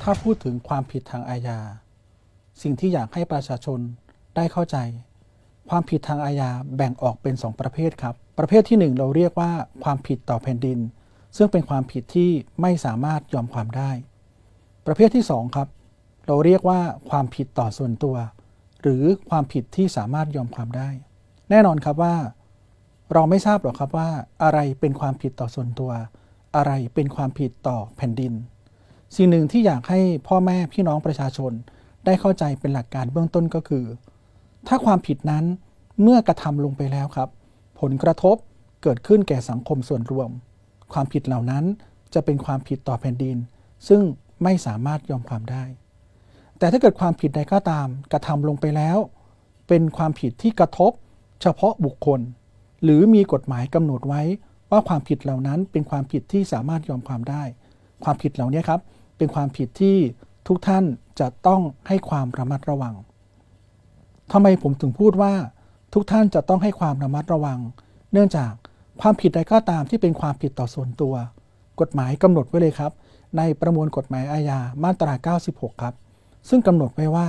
ถ้าพูดถึงความผิดทางอาญาสิ่งที่อยากให้ประชาชนได้เข้าใจความผิดทางอาญาแบ่งออกเป็น2ประเภทครับประเภทที่1เราเรียกว่าความผิดต่อแผ่นดินซึ่งเป็นความผิดที่ไม่สามารถยอมความได้ประเภทที่2ครับเราเรียกว่าความผิดต่อส่วนตัวหรือความผิดที่สามารถยอมความได้แน่นอนครับว่าเราไม่ทราบหรอกครับว่าอะไรเป็นความผิดต่อส่วนตัวอะไรเป็นความผิดต่อแผ่นดินสิ่งหนึ่งที่อยากให้พ่อแม่พี่น้องประชาชนได้เข้าใจเป็นหลักการเบื้องต้นก็คือถ้าความผิดนั้นเมื่อกระทำลงไปแล้วครับผลกระทบเกิดขึ้นแก่สังคมส่วนรวมความผิดเหล่านั้นจะเป็นความผิดต่อแผ่นดินซึ่งไม่สามารถยอมความได้แต่ถ้าเกิดความผิดใดก็ตามกระทำลงไปแล้วเป็นความผิดที่กระทบเฉพาะบุคคลหรือมีกฎหมายกำหนดไว้ว่าความผิดเหล่านั้นเป็นความผิดที่สามารถยอมความได้ความผิดเหล่านี้ครับเป็นความผิดที่ทุกท่านจะต้องให้ความระมัดระวังทำไมผมถึงพูดว่าทุกท่านจะต้องให้ความระมัดระวังเนื่องจากความผิดใดก็ตามที่เป็นความผิดต่อส่วนตัวกฎหมายกำหนดไว้เลยครับในประมวลกฎหมายอาญามาตรา96ครับซึ่งกำหนดไว้ว่า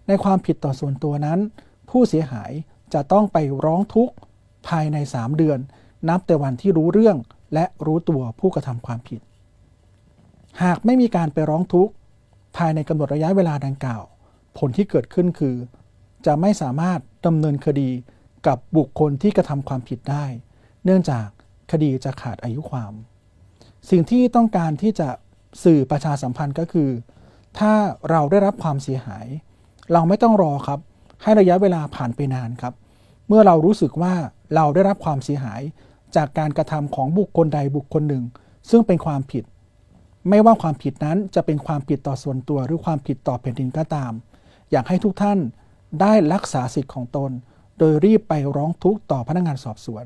ในความผิดต่อส่วนตัวนั้นผู้เสียหายจะต้องไปร้องทุกข์ภายใน3เดือนนับแต่วันที่รู้เรื่องและรู้ตัวผู้กระทำความผิดหากไม่มีการไปร้องทุกข์ภายในกำหนดระยะเวลาดังกล่าวผลที่เกิดขึ้นคือจะไม่สามารถดำเนินคดีกับบุคคลที่กระทำความผิดได้เนื่องจากคดีจะขาดอายุความสิ่งที่ต้องการที่จะสื่อประชาสัมพันธ์ก็คือถ้าเราได้รับความเสียหายเราไม่ต้องรอครับให้ระยะเวลาผ่านไปนานครับเมื่อเรารู้สึกว่าเราได้รับความเสียหายจากการกระทำของบุคคลใดบุคคลหนึ่งซึ่งเป็นความผิดไม่ว่าความผิดนั้นจะเป็นความผิดต่อส่วนตัวหรือความผิดต่อแผ่นดินก็ตามอยากให้ทุกท่านได้รักษาสิทธิ์ของตนโดยรีบไปร้องทุกข์ต่อพนักงานสอบสวน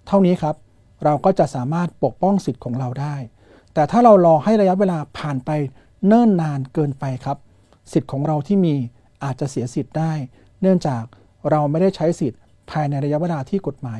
เท่านี้ครับเราก็จะสามารถปกป้องสิทธิ์ของเราได้แต่ถ้าเรารอให้ระยะเวลาผ่านไปเนิ่นนานเกินไปครับสิทธิ์ของเราที่มีอาจจะเสียสิทธิ์ได้เนื่องจากเราไม่ได้ใช้สิทธิ์ภายในระยะเวลาที่กฎหมาย